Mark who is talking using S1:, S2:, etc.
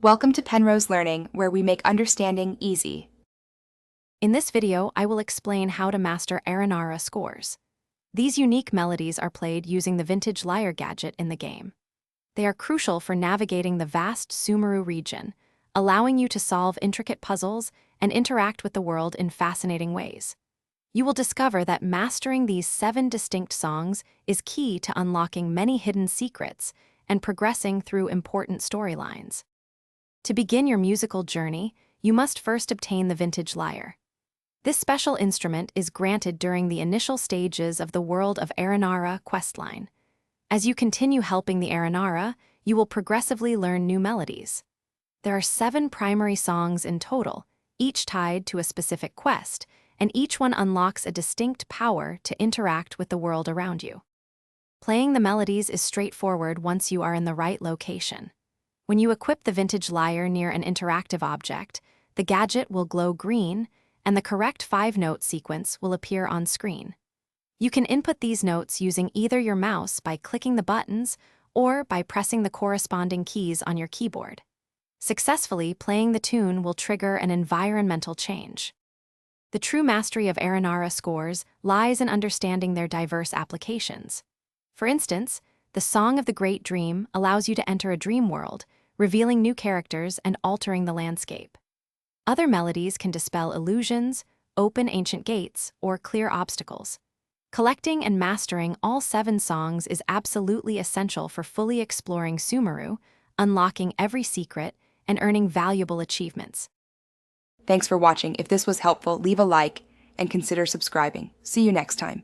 S1: Welcome to Penrose Learning, where we make understanding easy.
S2: In this video, I will explain how to master Aranara scores. These unique melodies are played using the vintage lyre gadget in the game. They are crucial for navigating the vast Sumeru region, allowing you to solve intricate puzzles and interact with the world in fascinating ways. You will discover that mastering these 7 distinct songs is key to unlocking many hidden secrets and progressing through important storylines. To begin your musical journey, you must first obtain the vintage lyre. This special instrument is granted during the initial stages of the World of Aranara questline. As you continue helping the Aranara, you will progressively learn new melodies. There are 7 primary songs in total, each tied to a specific quest, and each one unlocks a distinct power to interact with the world around you. Playing the melodies is straightforward once you are in the right location. When you equip the vintage lyre near an interactive object, the gadget will glow green, and the correct 5-note sequence will appear on screen. You can input these notes using either your mouse by clicking the buttons or by pressing the corresponding keys on your keyboard. Successfully playing the tune will trigger an environmental change. The true mastery of Aranara scores lies in understanding their diverse applications. For instance, the Song of the Great Dream allows you to enter a dream world, revealing new characters and altering the landscape. Other melodies can dispel illusions, open ancient gates, or clear obstacles. Collecting and mastering all 7 songs is absolutely essential for fully exploring Sumeru, unlocking every secret, and earning valuable achievements.
S1: Thanks for watching. If this was helpful, leave a like and consider subscribing. See you next time.